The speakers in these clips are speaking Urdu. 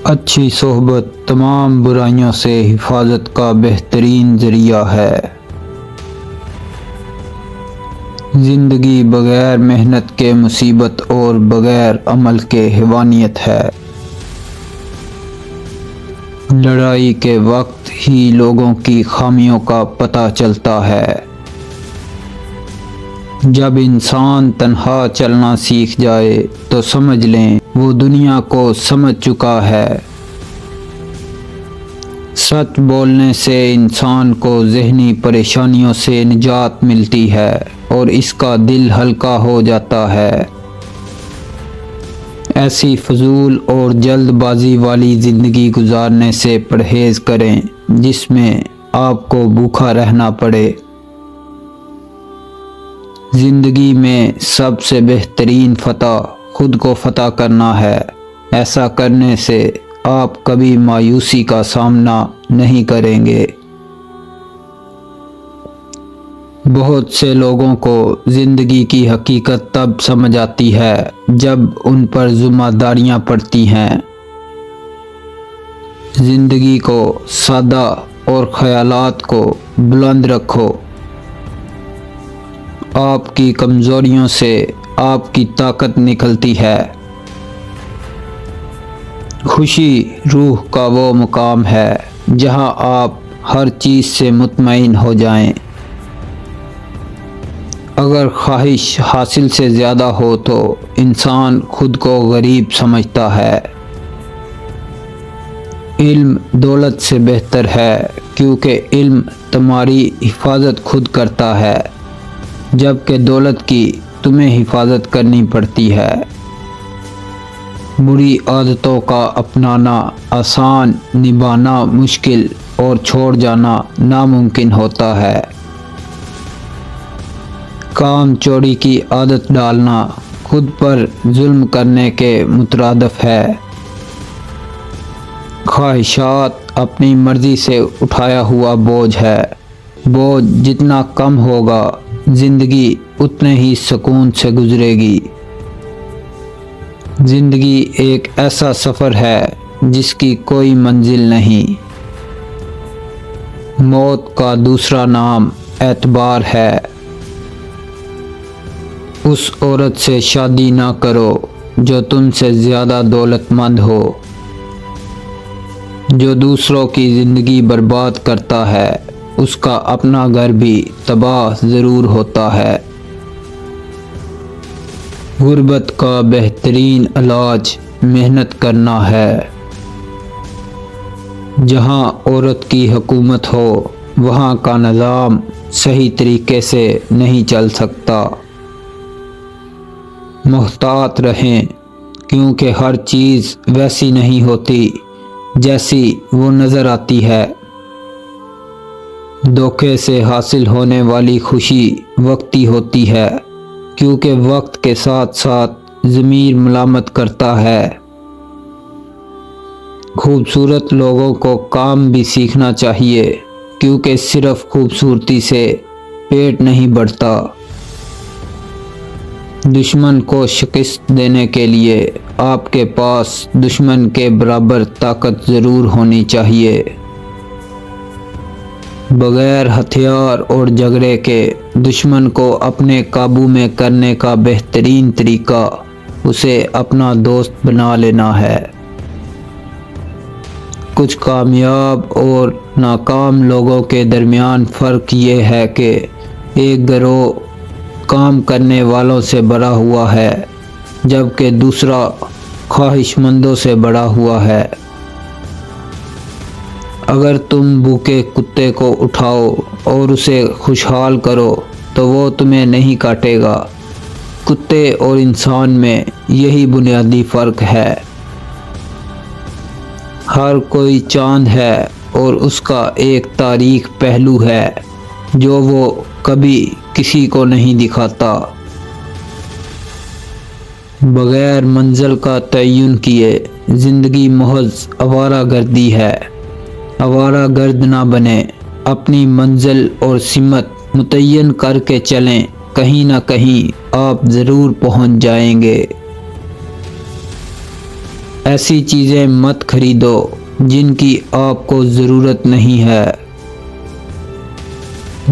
اچھی صحبت تمام برائیوں سے حفاظت کا بہترین ذریعہ ہے۔ زندگی بغیر محنت کے مصیبت اور بغیر عمل کے حیوانیت ہے۔ لڑائی کے وقت ہی لوگوں کی خامیوں کا پتہ چلتا ہے۔ جب انسان تنہا چلنا سیکھ جائے تو سمجھ لیں وہ دنیا کو سمجھ چکا ہے۔ سچ بولنے سے انسان کو ذہنی پریشانیوں سے نجات ملتی ہے اور اس کا دل ہلکا ہو جاتا ہے۔ ایسی فضول اور جلد بازی والی زندگی گزارنے سے پرہیز کریں جس میں آپ کو بھوکا رہنا پڑے۔ زندگی میں سب سے بہترین فتح خود کو فتح کرنا ہے۔ ایسا کرنے سے آپ کبھی مایوسی کا سامنا نہیں کریں گے۔ بہت سے لوگوں کو زندگی کی حقیقت تب سمجھ آتی ہے جب ان پر ذمہ داریاں پڑتی ہیں۔ زندگی کو سادہ اور خیالات کو بلند رکھو۔ آپ کی کمزوریوں سے آپ کی طاقت نکلتی ہے۔ خوشی روح کا وہ مقام ہے جہاں آپ ہر چیز سے مطمئن ہو جائیں۔ اگر خواہش حاصل سے زیادہ ہو تو انسان خود کو غریب سمجھتا ہے۔ علم دولت سے بہتر ہے کیونکہ علم تمہاری حفاظت خود کرتا ہے جبکہ دولت کی تمہیں حفاظت کرنی پڑتی ہے۔ بری عادتوں کا اپنانا آسان، نبھانا مشکل اور چھوڑ جانا ناممکن ہوتا ہے۔ کام چوری کی عادت ڈالنا خود پر ظلم کرنے کے مترادف ہے۔ خواہشات اپنی مرضی سے اٹھایا ہوا بوجھ ہے۔ بوجھ جتنا کم ہوگا زندگی اتنے ہی سکون سے گزرے گی۔ زندگی ایک ایسا سفر ہے جس کی کوئی منزل نہیں۔ موت کا دوسرا نام اعتبار ہے۔ اس عورت سے شادی نہ کرو جو تم سے زیادہ دولت مند ہو۔ جو دوسروں کی زندگی برباد کرتا ہے اس کا اپنا گھر بھی تباہ ضرور ہوتا ہے۔ غربت کا بہترین علاج محنت کرنا ہے۔ جہاں عورت کی حکومت ہو وہاں کا نظام صحیح طریقے سے نہیں چل سکتا۔ محتاط رہیں کیونکہ ہر چیز ویسی نہیں ہوتی جیسی وہ نظر آتی ہے۔ دھوکے سے حاصل ہونے والی خوشی وقتی ہوتی ہے کیونکہ وقت کے ساتھ ساتھ ضمیر ملامت کرتا ہے۔ خوبصورت لوگوں کو کام بھی سیکھنا چاہیے کیونکہ صرف خوبصورتی سے پیٹ نہیں بڑھتا۔ دشمن کو شکست دینے کے لیے آپ کے پاس دشمن کے برابر طاقت ضرور ہونی چاہیے۔ بغیر ہتھیار اور جھگڑے کے دشمن کو اپنے قابو میں کرنے کا بہترین طریقہ اسے اپنا دوست بنا لینا ہے۔ کچھ کامیاب اور ناکام لوگوں کے درمیان فرق یہ ہے کہ ایک گروہ کام کرنے والوں سے بڑا ہوا ہے جبکہ دوسرا خواہش مندوں سے بڑا ہوا ہے۔ اگر تم بھوکے کتے کو اٹھاؤ اور اسے خوشحال کرو تو وہ تمہیں نہیں کاٹے گا۔ کتے اور انسان میں یہی بنیادی فرق ہے۔ ہر کوئی چاند ہے اور اس کا ایک تاریک پہلو ہے جو وہ کبھی کسی کو نہیں دکھاتا۔ بغیر منزل کا تعین کیے زندگی محض آوارہ گردی ہے۔ آوارہ گرد نہ بنیں، اپنی منزل اور سمت متعین کر کے چلیں، کہیں نہ کہیں آپ ضرور پہنچ جائیں گے۔ ایسی چیزیں مت خریدو جن کی آپ کو ضرورت نہیں ہے۔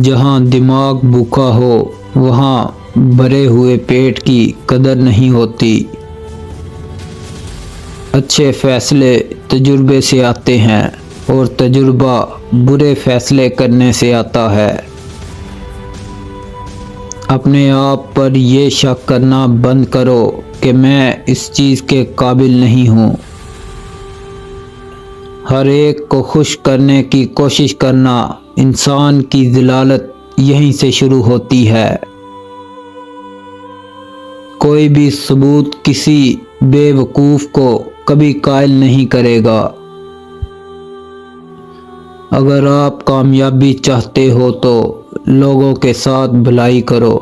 جہاں دماغ بھوکا ہو وہاں بھرے ہوئے پیٹ کی قدر نہیں ہوتی۔ اچھے فیصلے تجربے سے آتے ہیں اور تجربہ برے فیصلے کرنے سے آتا ہے۔ اپنے آپ پر یہ شک کرنا بند کرو کہ میں اس چیز کے قابل نہیں ہوں۔ ہر ایک کو خوش کرنے کی کوشش کرنا، انسان کی ذلالت یہیں سے شروع ہوتی ہے۔ کوئی بھی ثبوت کسی بے وقوف کو کبھی قائل نہیں کرے گا۔ اگر آپ کامیابی چاہتے ہو تو لوگوں کے ساتھ بھلائی کرو۔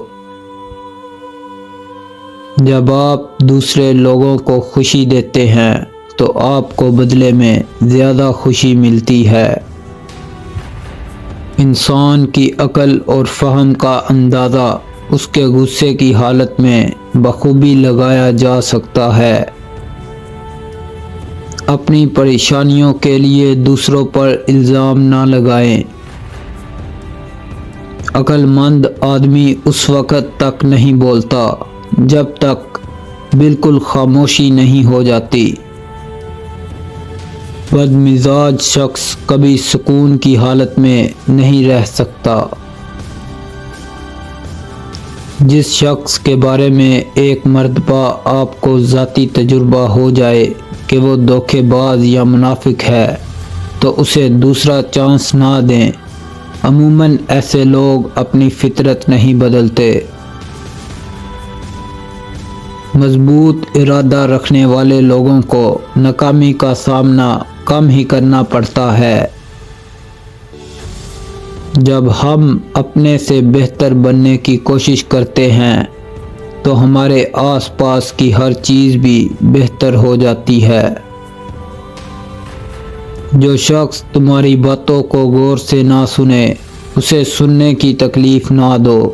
جب آپ دوسرے لوگوں کو خوشی دیتے ہیں تو آپ کو بدلے میں زیادہ خوشی ملتی ہے۔ انسان کی عقل اور فہم کا اندازہ اس کے غصے کی حالت میں بخوبی لگایا جا سکتا ہے۔ اپنی پریشانیوں کے لیے دوسروں پر الزام نہ لگائیں۔ عقل مند آدمی اس وقت تک نہیں بولتا جب تک بالکل خاموشی نہیں ہو جاتی۔ بد مزاج شخص کبھی سکون کی حالت میں نہیں رہ سکتا۔ جس شخص کے بارے میں ایک مرتبہ آپ کو ذاتی تجربہ ہو جائے کہ وہ دھوکے باز یا منافق ہے تو اسے دوسرا چانس نہ دیں۔ عموماً ایسے لوگ اپنی فطرت نہیں بدلتے۔ مضبوط ارادہ رکھنے والے لوگوں کو ناکامی کا سامنا کم ہی کرنا پڑتا ہے۔ جب ہم اپنے سے بہتر بننے کی کوشش کرتے ہیں تو ہمارے آس پاس کی ہر چیز بھی بہتر ہو جاتی ہے۔ جو شخص تمہاری باتوں کو غور سے نہ سنے اسے سننے کی تکلیف نہ دو۔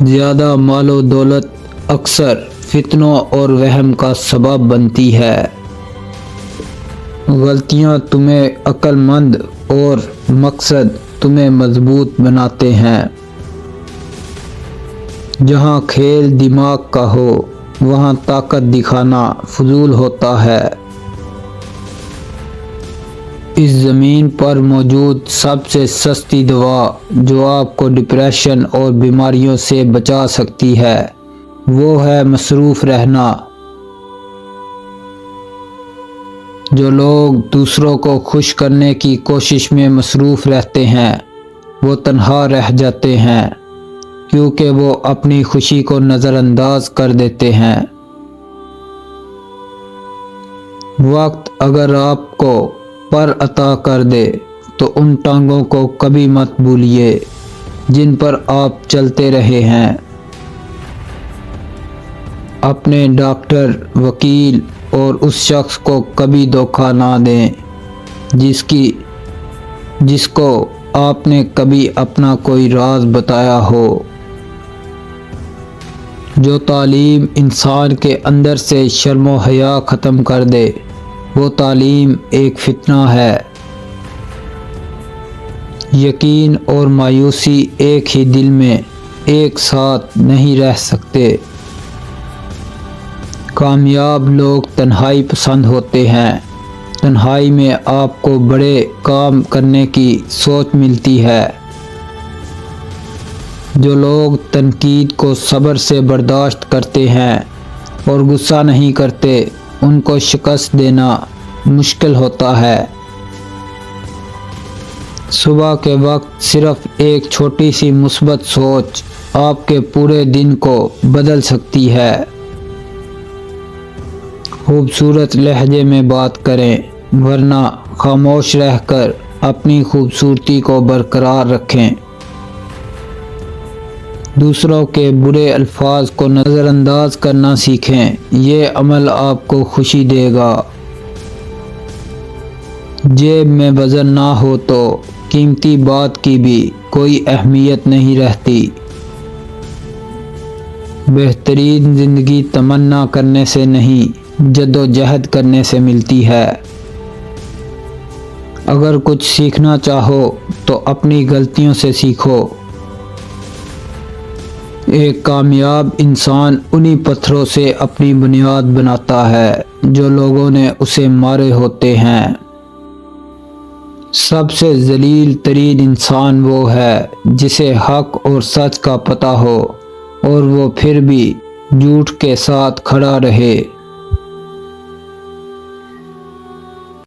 زیادہ مال و دولت اکثر فتنوں اور وہم کا سبب بنتی ہے۔ غلطیاں تمہیں عقل مند اور مقصد تمہیں مضبوط بناتے ہیں۔ جہاں کھیل دماغ کا ہو وہاں طاقت دکھانا فضول ہوتا ہے۔ اس زمین پر موجود سب سے سستی دوا جو آپ کو ڈپریشن اور بیماریوں سے بچا سکتی ہے وہ ہے مصروف رہنا۔ جو لوگ دوسروں کو خوش کرنے کی کوشش میں مصروف رہتے ہیں وہ تنہا رہ جاتے ہیں کیونکہ وہ اپنی خوشی کو نظر انداز کر دیتے ہیں۔ وقت اگر آپ کو پر عطا کر دے تو ان ٹانگوں کو کبھی مت بھولیے جن پر آپ چلتے رہے ہیں۔ اپنے ڈاکٹر، وکیل اور اس شخص کو کبھی دھوکہ نہ دیں جس کو آپ نے کبھی اپنا کوئی راز بتایا ہو۔ جو تعلیم انسان کے اندر سے شرم و حیا ختم کر دے وہ تعلیم ایک فتنہ ہے۔ یقین اور مایوسی ایک ہی دل میں ایک ساتھ نہیں رہ سکتے۔ کامیاب لوگ تنہائی پسند ہوتے ہیں۔ تنہائی میں آپ کو بڑے کام کرنے کی سوچ ملتی ہے۔ جو لوگ تنقید کو صبر سے برداشت کرتے ہیں اور غصہ نہیں کرتے ان کو شکست دینا مشکل ہوتا ہے۔ صبح کے وقت صرف ایک چھوٹی سی مثبت سوچ آپ کے پورے دن کو بدل سکتی ہے۔ خوبصورت لہجے میں بات کریں ورنہ خاموش رہ کر اپنی خوبصورتی کو برقرار رکھیں۔ دوسروں کے برے الفاظ کو نظر انداز کرنا سیکھیں، یہ عمل آپ کو خوشی دے گا۔ جیب میں وزن نہ ہو تو قیمتی بات کی بھی کوئی اہمیت نہیں رہتی۔ بہترین زندگی تمنا کرنے سے نہیں جدوجہد کرنے سے ملتی ہے۔ اگر کچھ سیکھنا چاہو تو اپنی غلطیوں سے سیکھو۔ ایک کامیاب انسان انہی پتھروں سے اپنی بنیاد بناتا ہے جو لوگوں نے اسے مارے ہوتے ہیں۔ سب سے ذلیل ترین انسان وہ ہے جسے حق اور سچ کا پتہ ہو اور وہ پھر بھی جھوٹ کے ساتھ کھڑا رہے۔